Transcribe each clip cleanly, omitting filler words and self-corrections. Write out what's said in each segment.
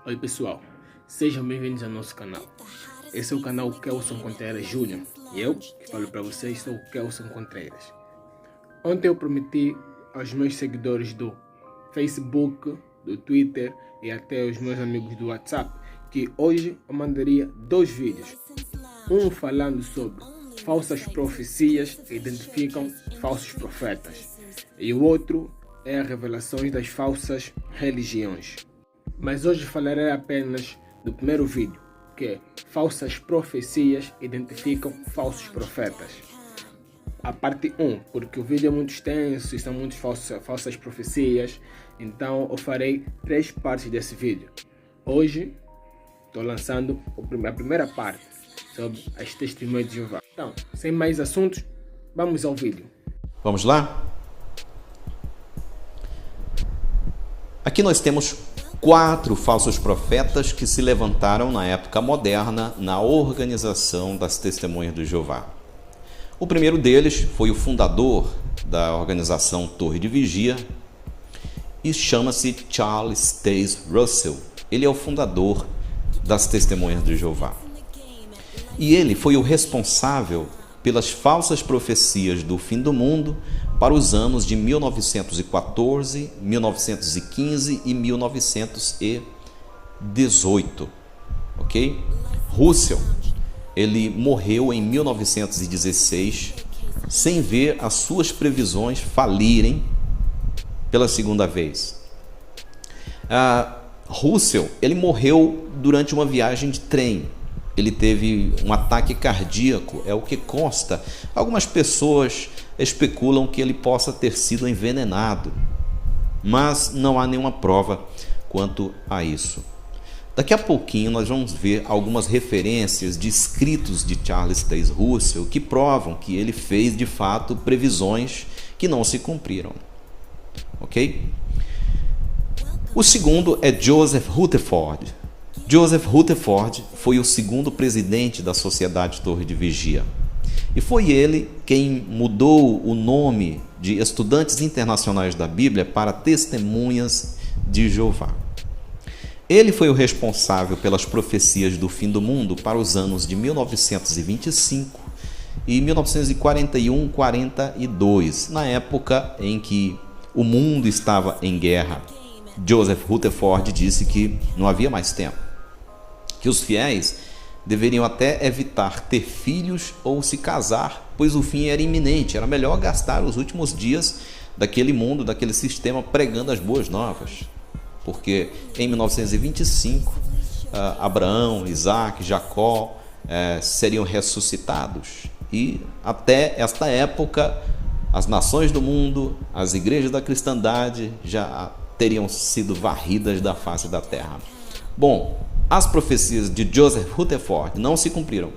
Oi pessoal, sejam bem-vindos ao nosso canal. Esse é o canal Kelson Contreiras Júnior e eu, que falo para vocês, sou o Kelson Contreiras. Ontem eu prometi aos meus seguidores do Facebook, do Twitter e até aos meus amigos do WhatsApp que hoje eu mandaria 2 vídeos. Um falando sobre falsas profecias que identificam falsos profetas e o outro é as revelações das falsas religiões. Mas hoje falarei apenas do primeiro vídeo, que é falsas profecias identificam falsos profetas. A parte 1, porque o vídeo é muito extenso e são muitas falsas profecias, então eu farei 3 partes desse vídeo. Hoje estou lançando a primeira parte sobre as testemunhas de Jeová. Então, sem mais assuntos, vamos ao vídeo. Vamos lá? Aqui nós temos 4 falsos profetas que se levantaram na época moderna na organização das Testemunhas de Jeová. O primeiro deles foi o fundador da organização Torre de Vigia e chama-se Charles Taze Russell. Ele é o fundador das Testemunhas de Jeová. E ele foi o responsável pelas falsas profecias do fim do mundo para os anos de 1914, 1915 e 1918, ok? Russell, ele morreu em 1916 sem ver as suas previsões falirem pela segunda vez. Russell, ele morreu durante uma viagem de trem. Ele teve um ataque cardíaco, é o que consta. Algumas pessoas especulam que ele possa ter sido envenenado, mas não há nenhuma prova quanto a isso. Daqui a pouquinho nós vamos ver algumas referências de escritos de Charles Taze Russell que provam que ele fez de fato previsões que não se cumpriram. Ok? O segundo é Joseph Rutherford. Joseph Rutherford foi o segundo presidente da Sociedade Torre de Vigia. E foi ele quem mudou o nome de Estudantes Internacionais da Bíblia para Testemunhas de Jeová. Ele foi o responsável pelas profecias do fim do mundo para os anos de 1925 e 1941-42, na época em que o mundo estava em guerra. Joseph Rutherford disse que não havia mais tempo, que os fiéis deveriam até evitar ter filhos ou se casar, pois o fim era iminente, era melhor gastar os últimos dias daquele mundo, daquele sistema, pregando as boas novas. Porque em 1925, Abraão, Isaac, Jacó seriam ressuscitados. E até esta época, as nações do mundo, as igrejas da cristandade já teriam sido varridas da face da terra. Bom, as profecias de Joseph Rutherford não se cumpriram.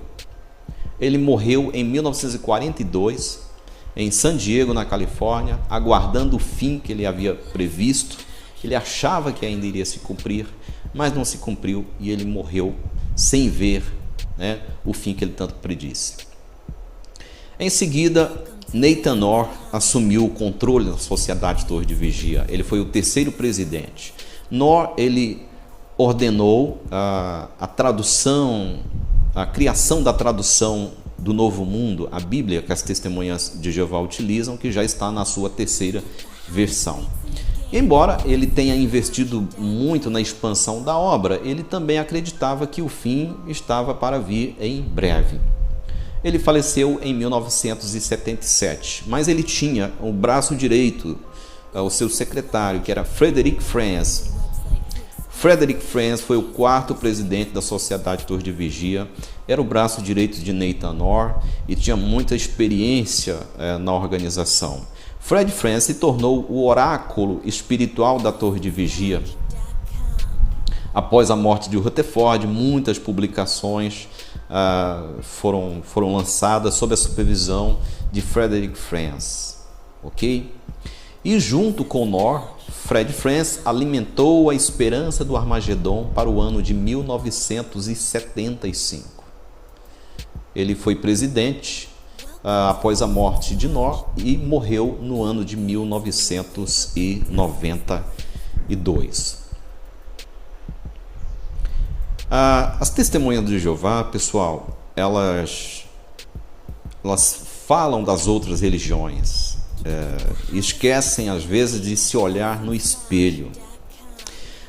Ele morreu em 1942, em San Diego, na Califórnia, aguardando o fim que ele havia previsto. Ele achava que ainda iria se cumprir, mas não se cumpriu e ele morreu sem ver, o fim que ele tanto predisse. Em seguida, Nathan Orr assumiu o controle da Sociedade Torre de Vigia. Ele foi o terceiro presidente. Orr, ele ordenou a tradução, a criação da tradução do Novo Mundo, a Bíblia que as Testemunhas de Jeová utilizam, que já está na sua terceira versão. Embora ele tenha investido muito na expansão da obra, ele também acreditava que o fim estava para vir em breve. Ele faleceu em 1977, mas ele tinha o braço direito, o seu secretário, que era Frederick Franz. Frederick Franz foi o 4º presidente da Sociedade Torre de Vigia, era o braço direito de Nathan Orr e tinha muita experiência na organização. Fred Franz se tornou o oráculo espiritual da Torre de Vigia. Após a morte de Rutherford, muitas publicações foram lançadas sob a supervisão de Frederick Franz. Ok? E junto com Orr, Fred Franz alimentou a esperança do Armagedon para o ano de 1975. Ele foi presidente após a morte de Orr e morreu no ano de 1992. As testemunhas de Jeová, pessoal, elas falam das outras religiões, esquecem às vezes de se olhar no espelho.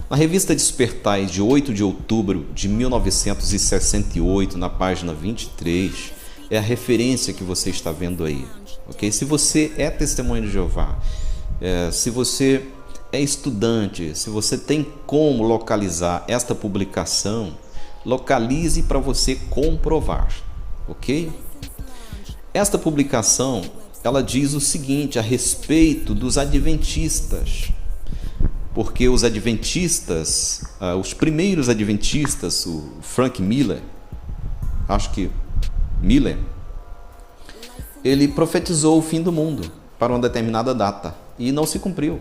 Na revista Despertai, de 8 de outubro de 1968, na página 23, é a referência que você está vendo aí. Okay? Se você é testemunha de Jeová, se você é estudante, se você tem como localizar esta publicação, localize para você comprovar, ok? Esta publicação, ela diz o seguinte a respeito dos adventistas, porque os adventistas, os primeiros adventistas, o Frank Miller, ele profetizou o fim do mundo para uma determinada data e não se cumpriu.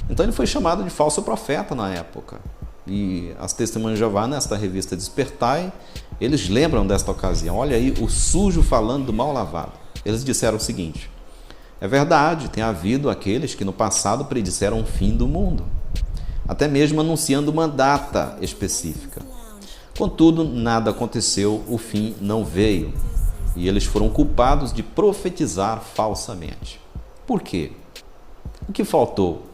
Então ele foi chamado de falso profeta na época. E as testemunhas de Jeová, nesta revista Despertai, eles lembram desta ocasião. Olha aí o sujo falando do mal lavado. Eles disseram o seguinte: é verdade, tem havido aqueles que no passado predisseram o fim do mundo, até mesmo anunciando uma data específica. Contudo, nada aconteceu, o fim não veio. E eles foram culpados de profetizar falsamente. Por quê? O que faltou?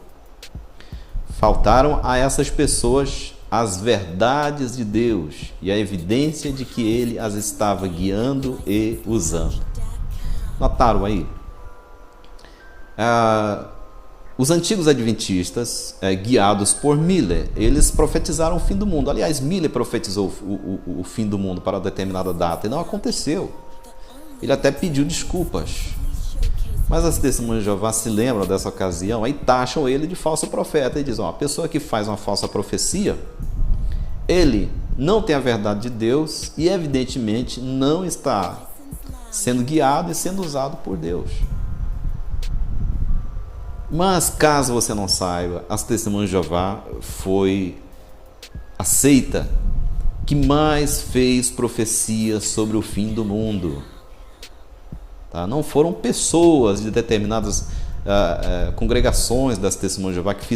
Faltaram a essas pessoas as verdades de Deus e a evidência de que Ele as estava guiando e usando. Notaram aí? Os antigos adventistas, guiados por Miller, eles profetizaram o fim do mundo. Aliás, Miller profetizou o fim do mundo para uma determinada data e não aconteceu. Ele até pediu desculpas. Mas as testemunhas de Jeová se lembram dessa ocasião, aí taxam ele de falso profeta e dizem: a pessoa que faz uma falsa profecia, ele não tem a verdade de Deus e evidentemente não está sendo guiado e sendo usado por Deus. Mas caso você não saiba, as testemunhas de Jeová foi a seita que mais fez profecias sobre o fim do mundo. Não foram pessoas de determinadas congregações das testemunhas de Jeová que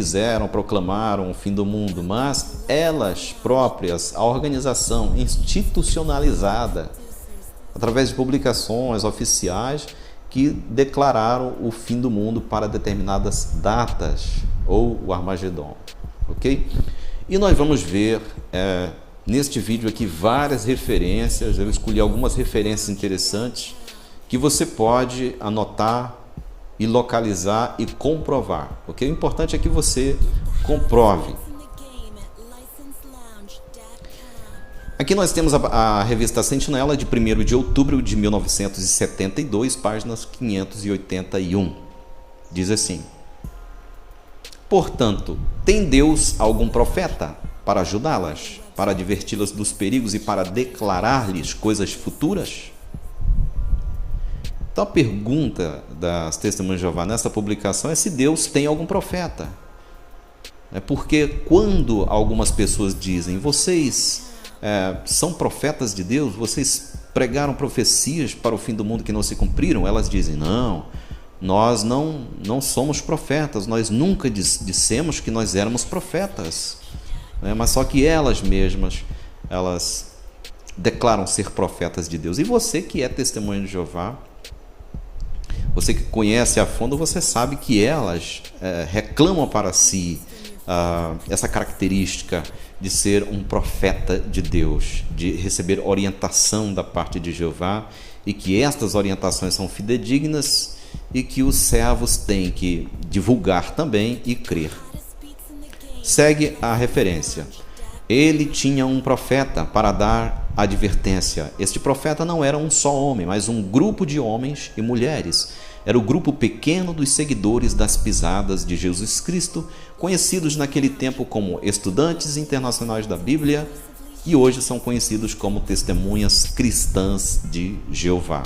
proclamaram o fim do mundo, mas elas próprias, a organização institucionalizada, através de publicações oficiais, que declararam o fim do mundo para determinadas datas, ou o Armagedon. Ok? E nós vamos ver neste vídeo aqui várias referências. Eu escolhi algumas referências interessantes que você pode anotar e localizar e comprovar. Ok? O importante é que você comprove. Aqui nós temos a revista Sentinela de 1º de outubro de 1972, páginas 581. Diz assim: portanto, tem Deus algum profeta para ajudá-las, para adverti-las dos perigos e para declarar-lhes coisas futuras? Então a pergunta das testemunhas de Jeová nessa publicação é se Deus tem algum profeta. Porque quando algumas pessoas dizem: vocês são profetas de Deus, vocês pregaram profecias para o fim do mundo que não se cumpriram, elas dizem: não, nós não somos profetas, nós nunca dissemos que nós éramos profetas, mas só que elas mesmas, elas declaram ser profetas de Deus. E você que é testemunha de Jeová, você que conhece a fundo, você sabe que elas reclamam para si essa característica de ser um profeta de Deus, de receber orientação da parte de Jeová, e que estas orientações são fidedignas e que os servos têm que divulgar também e crer. Segue a referência. Ele tinha um profeta para dar advertência. Este profeta não era um só homem, mas um grupo de homens e mulheres. Era o grupo pequeno dos seguidores das pisadas de Jesus Cristo, conhecidos naquele tempo como estudantes internacionais da Bíblia, e hoje são conhecidos como testemunhas cristãs de Jeová.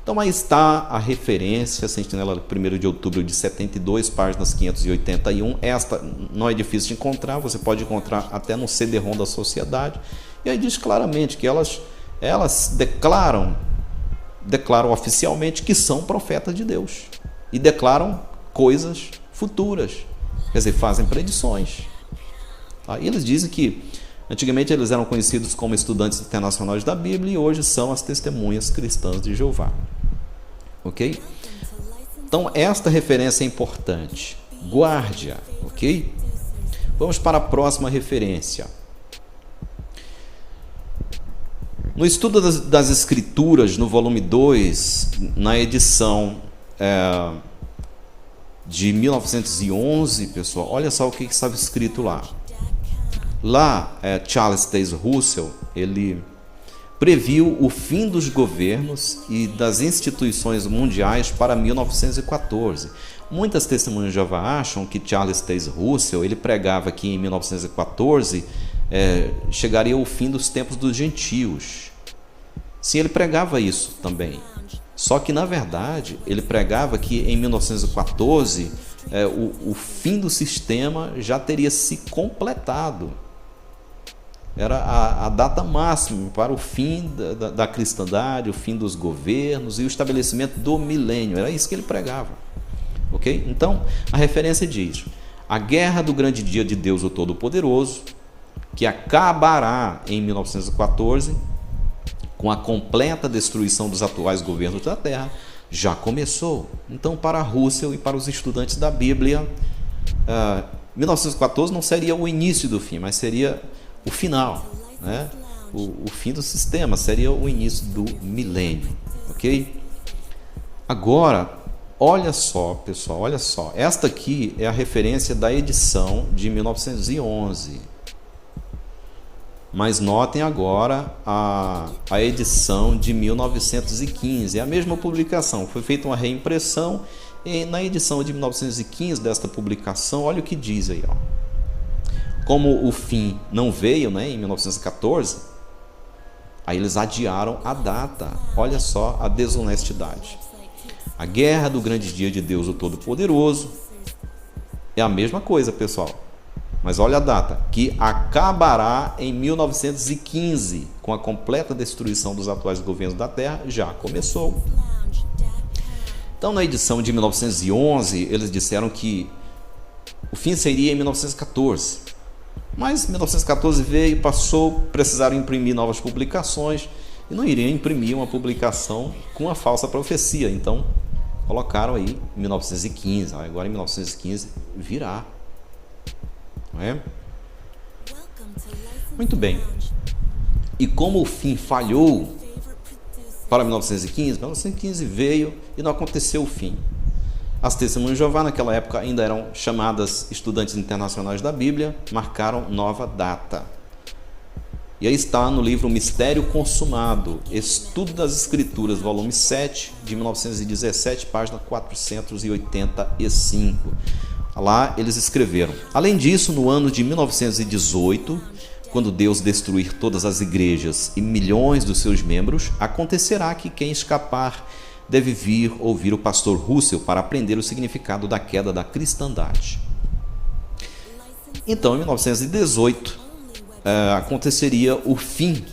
Então aí está a referência, Sentinela de 1º de outubro de 72, páginas 581. Esta não é difícil de encontrar, você pode encontrar até no CD-ROM da Sociedade. E aí diz claramente que elas declaram oficialmente que são profetas de Deus e declaram coisas futuras, quer dizer, fazem predições. E eles dizem que Antigamente eles eram conhecidos como estudantes internacionais da Bíblia e hoje são as testemunhas cristãs de Jeová. Ok? Então esta referência é importante. Guarde-a, ok? Vamos para a próxima referência. No estudo das Escrituras, no volume 2, na edição de 1911, pessoal, olha só o que estava escrito lá. Lá, Charles Taze Russell, ele previu o fim dos governos e das instituições mundiais para 1914. Muitas testemunhas de Jeová acham que Charles Taze Russell, ele pregava que em 1914 chegaria o fim dos tempos dos gentios. Sim, ele pregava isso também. Só que, na verdade, ele pregava que em 1914 o fim do sistema já teria se completado. Era a data máxima para o fim da cristandade, o fim dos governos e o estabelecimento do milênio. Era isso que ele pregava. Ok? Então, a referência diz: a guerra do grande dia de Deus, o Todo-Poderoso, que acabará em 1914, com a completa destruição dos atuais governos da Terra, já começou. Então, para Russell e para os estudantes da Bíblia, 1914 não seria o início do fim, mas seria o final, né? O fim do sistema, seria o início do milênio, ok? Agora, olha só, pessoal, olha só. Esta aqui é a referência da edição de 1911. Mas notem agora a edição de 1915. É a mesma publicação, foi feita uma reimpressão e na edição de 1915 desta publicação, olha o que diz aí, ó. Como o fim não veio, né, em 1914, aí eles adiaram a data. Olha só a desonestidade. A guerra do grande dia de Deus, o Todo-Poderoso, é a mesma coisa, pessoal. Mas olha a data, que acabará em 1915, com a completa destruição dos atuais governos da Terra, já começou. Então, na edição de 1911, eles disseram que o fim seria em 1914. Mas 1914 veio e passou, precisaram imprimir novas publicações e não iriam imprimir uma publicação com uma falsa profecia. Então, colocaram aí 1915. Agora em 1915 virá. Não é? Muito bem. E como o fim falhou para 1915 veio e não aconteceu o fim. As testemunhas de Jeová naquela época ainda eram chamadas estudantes internacionais da Bíblia, marcaram nova data. E aí está no livro Mistério Consumado, Estudo das Escrituras, volume 7, de 1917, página 485. Lá eles escreveram: além disso, no ano de 1918, quando Deus destruir todas as igrejas e milhões dos seus membros, acontecerá que quem escapar deve vir ouvir o pastor Russell para aprender o significado da queda da cristandade. Então, em 1918, aconteceria o fim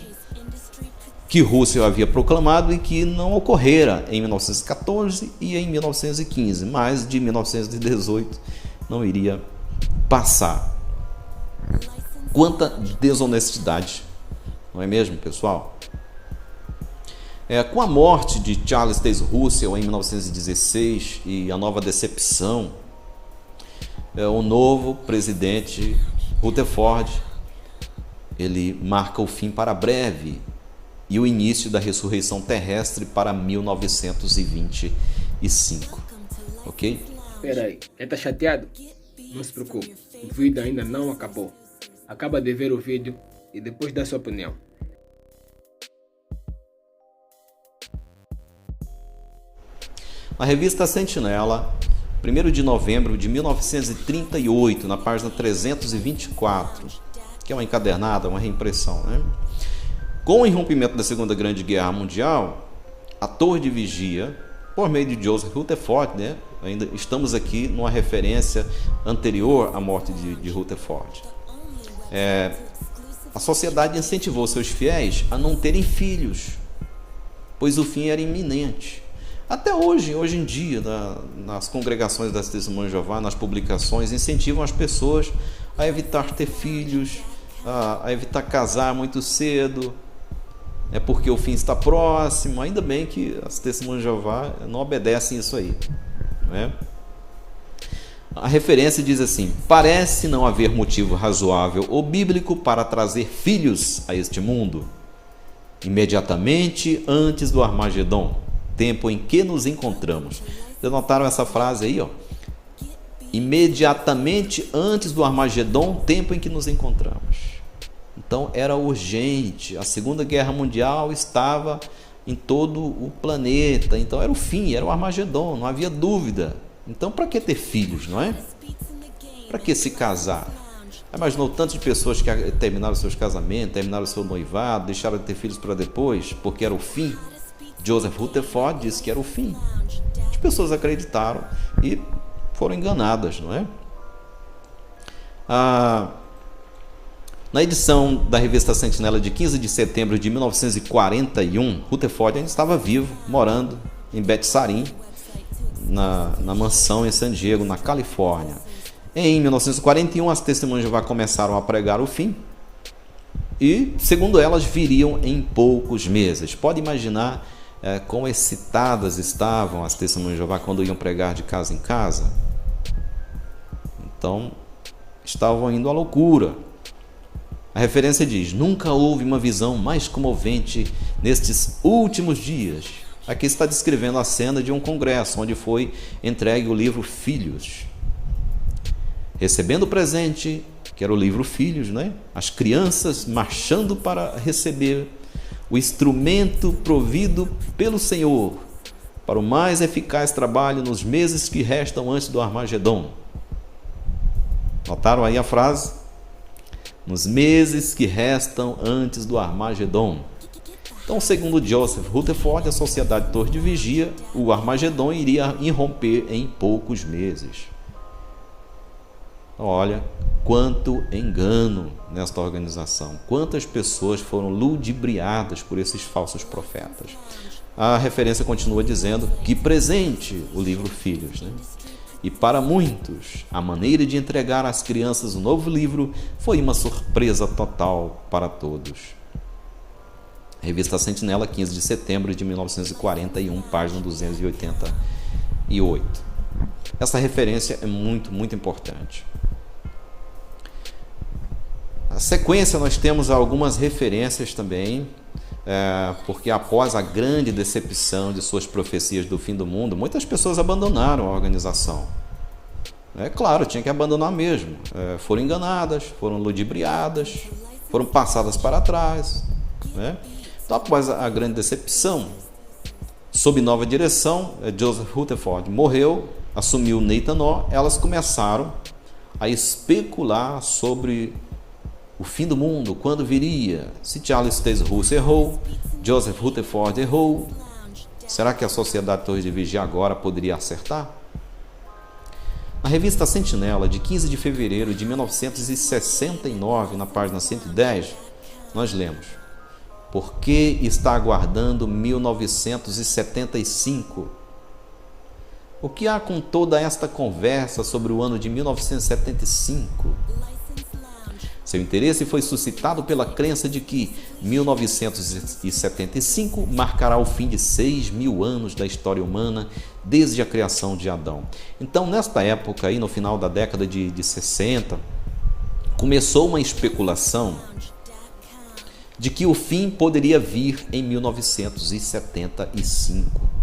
que Russell havia proclamado e que não ocorrera em 1914 e em 1915, mas de 1918 não iria passar. Quanta desonestidade, não é mesmo, pessoal? Com a morte de Charles Taze Russell em 1916 e a nova decepção, o novo presidente Rutherford, ele marca o fim para breve e o início da ressurreição terrestre para 1925, ok? Espera aí, está chateado? Não se preocupe, o vídeo ainda não acabou. Acaba de ver o vídeo e depois dá sua opinião. Na revista Sentinela, 1º de novembro de 1938, na página 324, que é uma encadernada, uma reimpressão, né? Com o irrompimento da Segunda Grande Guerra Mundial, a Torre de Vigia, por meio de Joseph Rutherford, né? Ainda estamos aqui numa referência anterior à morte de Rutherford. A sociedade incentivou seus fiéis a não terem filhos, pois o fim era iminente. Até hoje em dia, nas congregações das Testemunhas de Jeová, nas publicações, incentivam as pessoas a evitar ter filhos, a evitar casar muito cedo, é porque o fim está próximo. Ainda bem que as testemunhas de Jeová não obedecem isso aí, não é? A referência diz assim: parece não haver motivo razoável ou bíblico para trazer filhos a este mundo imediatamente antes do Armagedon, tempo em que nos encontramos. Vocês notaram essa frase aí, ó? Imediatamente antes do Armagedon, tempo em que nos encontramos. Então era urgente. A Segunda Guerra Mundial estava em todo o planeta. Então era o fim, era o Armagedon, não havia dúvida. Então para que ter filhos, não é? Para que se casar? Imaginou tantas de pessoas que terminaram seus casamentos, terminaram seu noivado, deixaram de ter filhos para depois, porque era o fim? Joseph Rutherford disse que era o fim. As pessoas acreditaram e foram enganadas, não é? Na edição da revista Sentinela de 15 de setembro de 1941, Rutherford ainda estava vivo, morando em Betsarim, na mansão em San Diego, na Califórnia. Em 1941, as testemunhas de Jeová começaram a pregar o fim e, segundo elas, viriam em poucos meses. Pode imaginar quão excitadas estavam as testemunhas de Jeová quando iam pregar de casa em casa? Então, estavam indo à loucura. A referência diz: nunca houve uma visão mais comovente nestes últimos dias. Aqui está descrevendo a cena de um congresso onde foi entregue o livro Filhos. Recebendo o presente, que era o livro Filhos, né? As crianças marchando para receber o instrumento provido pelo Senhor para o mais eficaz trabalho nos meses que restam antes do Armagedon. Notaram aí a frase? Nos meses que restam antes do Armagedon. Então, segundo Joseph Rutherford, a Sociedade Torre de Vigia, o Armagedon iria irromper em poucos meses. Olha, quanto engano nesta organização. Quantas pessoas foram ludibriadas por esses falsos profetas. A referência continua dizendo que presente o livro Filhos, né? E para muitos, a maneira de entregar às crianças o novo livro foi uma surpresa total para todos. Revista Sentinela, 15 de setembro de 1941, página 288. Essa referência é muito, muito importante. Na sequência, nós temos algumas referências também, porque após a grande decepção de suas profecias do fim do mundo, muitas pessoas abandonaram a organização. É claro, tinha que abandonar mesmo. Foram enganadas, foram ludibriadas, foram passadas para trás, né? Então, após a grande decepção, sob nova direção, Joseph Rutherford morreu, assumiu Nathan Orr, elas começaram a especular sobre o fim do mundo, quando viria, se Charles Taze Russell errou, Joseph Rutherford errou, será que a Sociedade Torre de Vigia agora poderia acertar? Na revista Sentinela, de 15 de fevereiro de 1969, na página 110, nós lemos: por que está aguardando 1975? O que há com toda esta conversa sobre o ano de 1975? Seu interesse foi suscitado pela crença de que 1975 marcará o fim de 6.000 anos da história humana desde a criação de Adão. Então, nesta época, aí, no final da década de 60, começou uma especulação de que o fim poderia vir em 1975.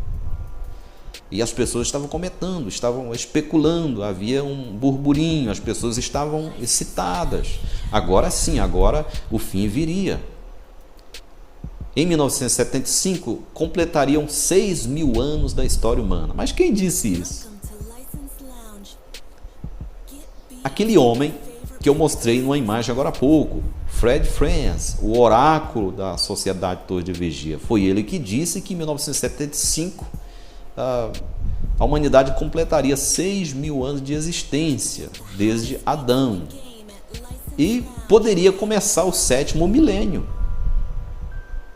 E as pessoas estavam comentando, estavam especulando, havia um burburinho, as pessoas estavam excitadas. Agora sim, agora o fim viria. Em 1975, completariam 6.000 anos da história humana. Mas quem disse isso? Aquele homem que eu mostrei numa imagem agora há pouco, Fred Franz, o oráculo da Sociedade Torre de Vigia. Foi ele que disse que em 1975 a humanidade completaria 6.000 anos de existência, desde Adão. E poderia começar o 7º milênio.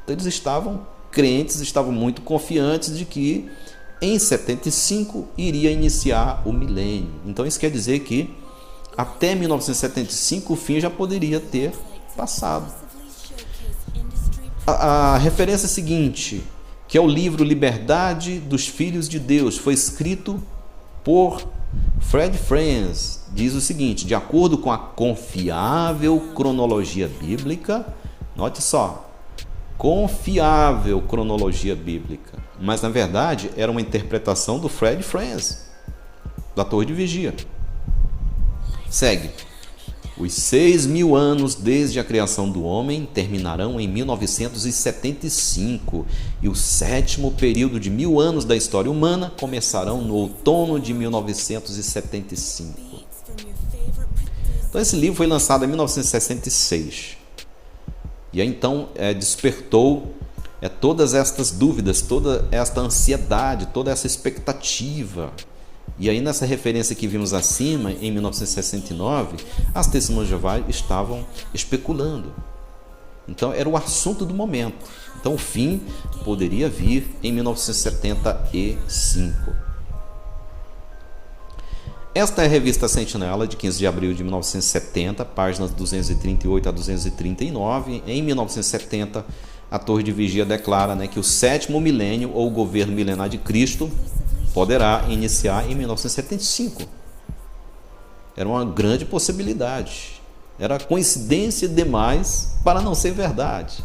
Eles estavam crentes, estavam muito confiantes de que em 75 iria iniciar o milênio. Então isso quer dizer que até 1975 o fim já poderia ter passado. A referência seguinte, que é o livro Liberdade dos Filhos de Deus, foi escrito por Fred Franz, diz o seguinte: de acordo com a confiável cronologia bíblica, note só, confiável cronologia bíblica, mas na verdade era uma interpretação do Fred Franz, da Torre de Vigia. Segue. Os 6.000 anos desde a criação do homem terminarão em 1975 e o 7º período de 1.000 anos da história humana começarão no outono de 1975. Então esse livro foi lançado em 1966 e aí então despertou todas estas dúvidas, toda esta ansiedade, toda essa expectativa. E aí nessa referência que vimos acima, em 1969, as Testemunhas de Jeová estavam especulando. Então era o assunto do momento. Então o fim poderia vir em 1975. Esta é a revista Sentinela, de 15 de abril de 1970, páginas 238 a 239. Em 1970, a Torre de Vigia declara, que o 7º milênio, ou governo milenar de Cristo, poderá iniciar em 1975. Era uma grande possibilidade. Era coincidência demais para não ser verdade.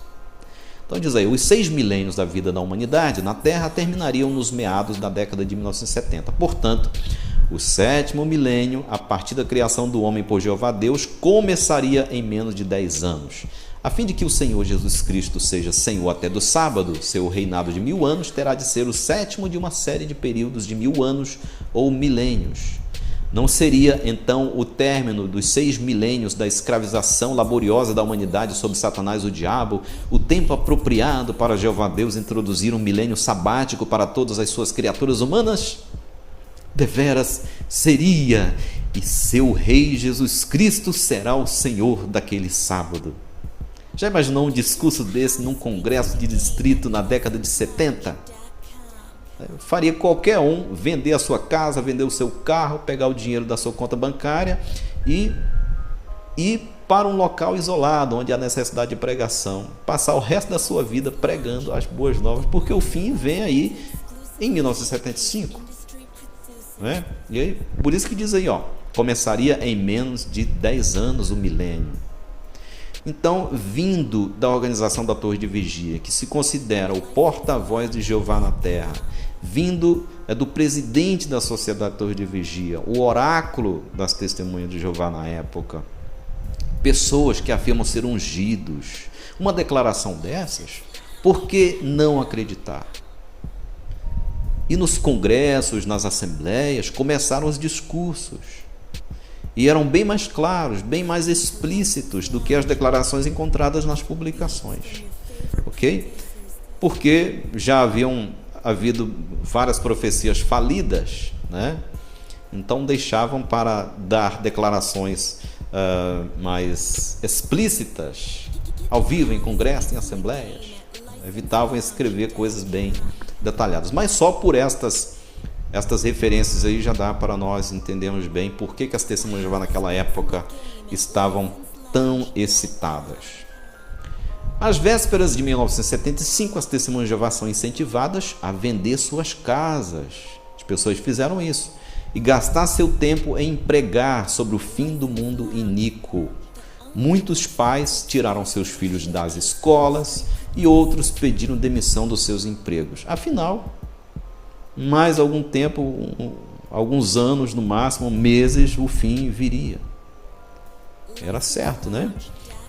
Então diz aí, os 6 milênios da vida da humanidade na Terra terminariam nos meados da década de 1970. Portanto, o 7º milênio, a partir da criação do homem por Jeová Deus, começaria em menos de 10 anos. A fim de que o Senhor Jesus Cristo seja Senhor até do sábado, seu reinado de 1000 anos terá de ser o 7º de uma série de períodos de 1000 anos ou milênios. Não seria, então, o término dos 6 milênios da escravização laboriosa da humanidade sob Satanás o diabo, o tempo apropriado para Jeová Deus introduzir um milênio sabático para todas as suas criaturas humanas? Deveras seria, e seu Rei Jesus Cristo será o Senhor daquele sábado. Já imaginou um discurso desse num congresso de distrito na década de 70? Faria qualquer um vender a sua casa, vender o seu carro, pegar o dinheiro da sua conta bancária e ir para um local isolado, onde há necessidade de pregação, passar o resto da sua vida pregando as boas novas, porque o fim vem aí em 1975. Né? E aí, por isso que diz aí, começaria em menos de 10 anos o milênio. Então, vindo da organização da Torre de Vigia, que se considera o porta-voz de Jeová na Terra, vindo do presidente da Sociedade Torre de Vigia, o oráculo das Testemunhas de Jeová na época, pessoas que afirmam ser ungidos, uma declaração dessas, por que não acreditar? E nos congressos, nas assembleias, começaram os discursos. E eram bem mais claros, bem mais explícitos do que as declarações encontradas nas publicações. Ok? Porque já haviam havido várias profecias falidas, né? Então deixavam para dar declarações mais explícitas, ao vivo, em congressos, em assembleias. Evitavam escrever coisas bem detalhadas. Mas só por estas referências aí já dá para nós entendermos bem por que as Testemunhas de Jeová naquela época estavam tão excitadas. Às vésperas de 1975, as Testemunhas de Jeová são incentivadas a vender suas casas. As pessoas fizeram isso. E gastar seu tempo em pregar sobre o fim do mundo iníquo. Muitos pais tiraram seus filhos das escolas e outros pediram demissão dos seus empregos. Afinal, mais algum tempo, alguns anos no máximo, meses, o fim viria. Era certo, né?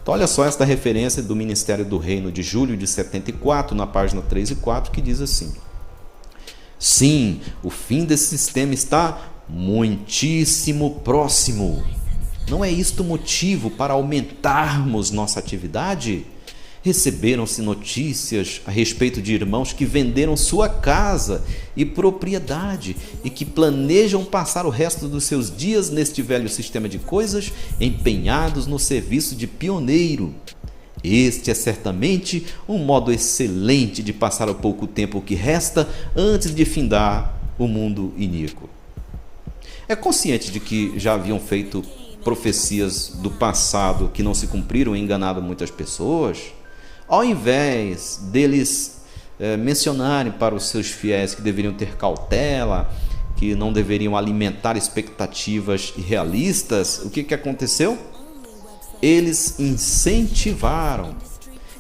Então olha só esta referência do Ministério do Reino de julho de 74, na página 3 e 4, que diz assim: sim, o fim desse sistema está muitíssimo próximo. Não é isto motivo para aumentarmos nossa atividade? Receberam-se notícias a respeito de irmãos que venderam sua casa e propriedade e que planejam passar o resto dos seus dias neste velho sistema de coisas, empenhados no serviço de pioneiro. Este é certamente um modo excelente de passar o pouco tempo que resta antes de findar o mundo iníquo. É consciente de que já haviam feito profecias do passado que não se cumpriram e enganado muitas pessoas, ao invés deles mencionarem para os seus fiéis que deveriam ter cautela, que não deveriam alimentar expectativas irrealistas, o que aconteceu? Eles incentivaram.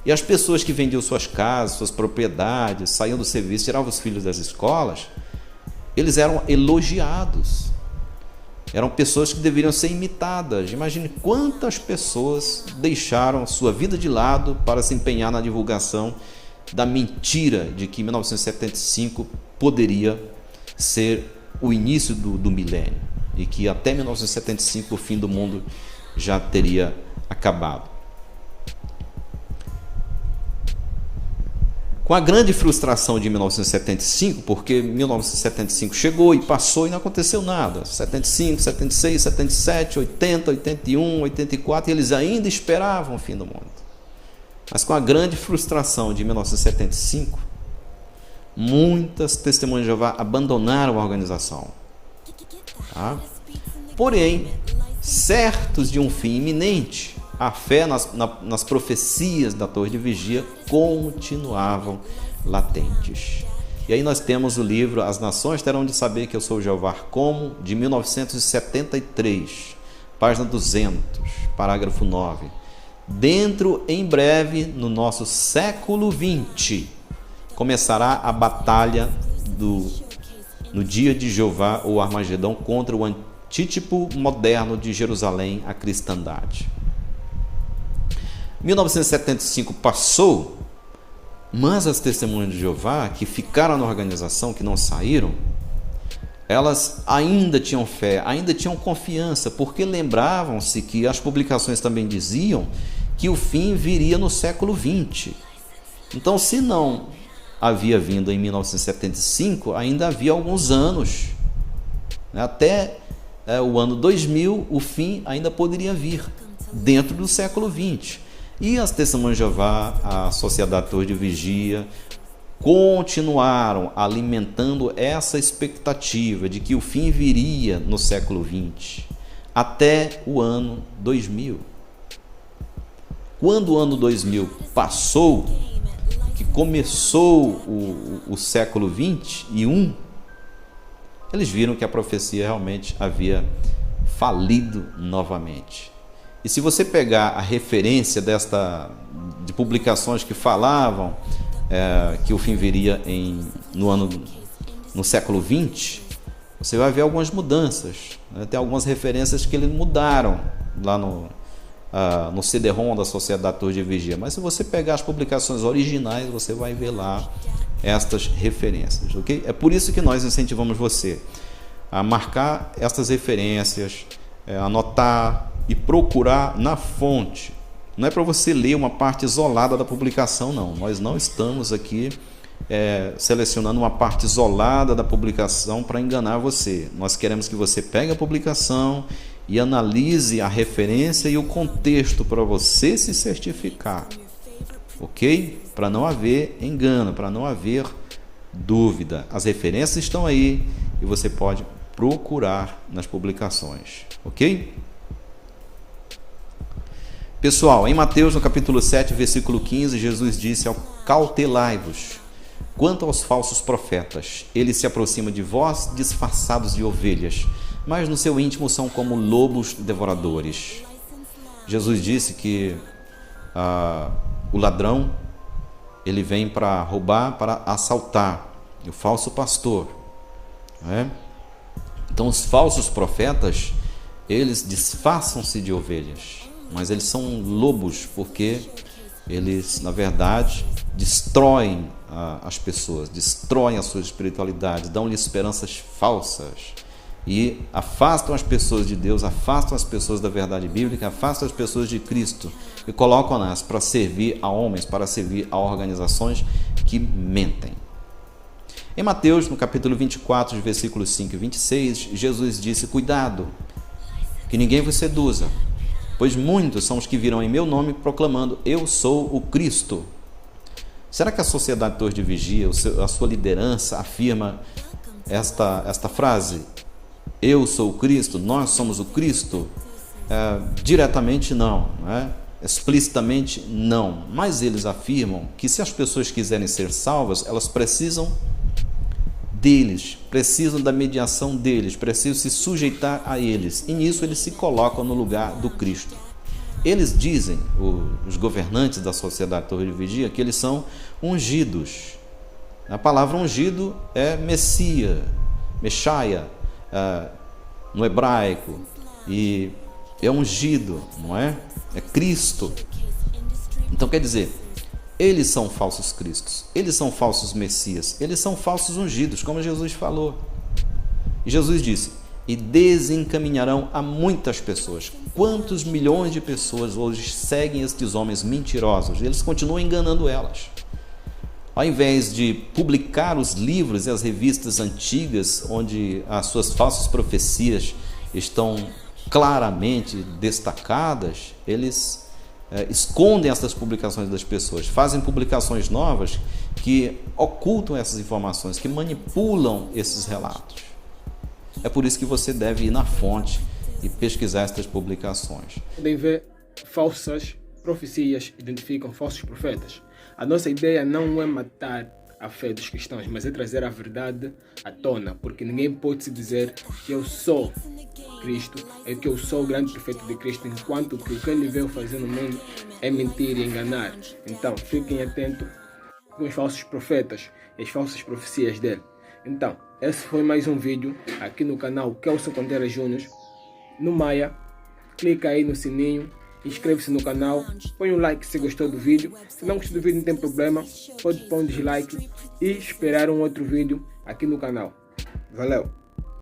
E as pessoas que vendiam suas casas, suas propriedades, saíam do serviço, tiravam os filhos das escolas, eles eram elogiados. Eram pessoas que deveriam ser imitadas. Imagine quantas pessoas deixaram sua vida de lado para se empenhar na divulgação da mentira de que 1975 poderia ser o início do milênio e que até 1975 o fim do mundo já teria acabado. Com a grande frustração de 1975, porque 1975 chegou e passou e não aconteceu nada. 75, 76, 77, 80, 81, 84, eles ainda esperavam o fim do mundo. Mas com a grande frustração de 1975, muitas testemunhas de Jeová abandonaram a organização. Tá? Porém, certos de um fim iminente, a fé nas profecias da Torre de Vigia continuavam latentes. E aí nós temos o livro As Nações Terão de Saber que Eu Sou Jeová Como, de 1973, página 200, parágrafo 9. Dentro, em breve, no nosso século XX, começará a batalha no dia de Jeová ou Armagedão contra o antítipo moderno de Jerusalém, a cristandade. 1975 passou, mas as testemunhas de Jeová que ficaram na organização, que não saíram, elas ainda tinham fé, ainda tinham confiança, porque lembravam-se que as publicações também diziam que o fim viria no século XX. Então, se não havia vindo em 1975, ainda havia alguns anos. Até o ano 2000, o fim ainda poderia vir, dentro do século XX. E as testemunhas de Jeová, a Sociedade Torre de Vigia, continuaram alimentando essa expectativa de que o fim viria no século XX, até o ano 2000. Quando o ano 2000 passou, que começou o século XXI, eles viram que a profecia realmente havia falido novamente. E se você pegar a referência de publicações que falavam que o fim viria no século XX, você vai ver algumas mudanças. Tem algumas referências que eles mudaram lá no CD-ROM da Sociedade Torre de Vigia. Mas se você pegar as publicações originais, você vai ver lá estas referências. Okay? É por isso que nós incentivamos você a marcar estas referências, anotar e procurar na fonte. Não é para você ler uma parte isolada da publicação, não. Nós não estamos aqui selecionando uma parte isolada da publicação para enganar você. Nós queremos que você pegue a publicação e analise a referência e o contexto para você se certificar. Ok? Para não haver engano, para não haver dúvida. As referências estão aí e você pode procurar nas publicações. Ok? Pessoal, em Mateus, no capítulo 7, versículo 15, Jesus disse: cautelai-vos quanto aos falsos profetas. Eles se aproximam de vós disfarçados de ovelhas, mas no seu íntimo são como lobos devoradores. Jesus disse que o ladrão, ele vem para roubar, para assaltar, e o falso pastor. Então, os falsos profetas, eles disfarçam-se de ovelhas, mas eles são lobos, porque eles, na verdade, destroem as pessoas, destroem a sua espiritualidade, dão-lhe esperanças falsas e afastam as pessoas de Deus, afastam as pessoas da verdade bíblica, afastam as pessoas de Cristo e colocam-nas para servir a homens, para servir a organizações que mentem. Em Mateus, no capítulo 24, versículos 5 e 26, Jesus disse: cuidado, que ninguém vos seduza, pois muitos são os que virão em meu nome proclamando: eu sou o Cristo. Será que a Sociedade Torre de Vigia, a sua liderança, afirma esta frase? Eu sou o Cristo, nós somos o Cristo? diretamente não, explicitamente não, mas eles afirmam que se as pessoas quiserem ser salvas, elas precisam deles, precisam da mediação deles, precisam se sujeitar a eles, e nisso eles se colocam no lugar do Cristo. Eles dizem, os governantes da sociedade Torre de Vigia, que eles são ungidos. A palavra ungido é Messias, Messiah, no hebraico, e é ungido, não é? É Cristo. Então quer dizer, eles são falsos cristos, eles são falsos messias, eles são falsos ungidos, como Jesus falou. E Jesus disse, e desencaminharão a muitas pessoas. Quantos milhões de pessoas hoje seguem estes homens mentirosos? Eles continuam enganando elas. Ao invés de publicar os livros e as revistas antigas, onde as suas falsas profecias estão claramente destacadas, eles escondem essas publicações das pessoas, fazem publicações novas que ocultam essas informações, que manipulam esses relatos. É por isso que você deve ir na fonte e pesquisar estas publicações. Podem ver, falsas profecias identificam falsos profetas. A nossa ideia não é matar a fé dos cristãos, mas é trazer a verdade à tona, porque ninguém pode se dizer que eu sou Cristo, é que eu sou o grande profeta de Cristo, enquanto que o que ele veio fazer no mundo é mentir e enganar. Então, fiquem atentos com os falsos profetas e as falsas profecias dele. Então, esse foi mais um vídeo aqui no canal Kelson Contreras Júnior, no Maia. Clica aí no sininho, inscreve-se no canal, põe um like se gostou do vídeo. Se não gostou do vídeo não tem problema, pode pôr um dislike e esperar um outro vídeo aqui no canal. Valeu!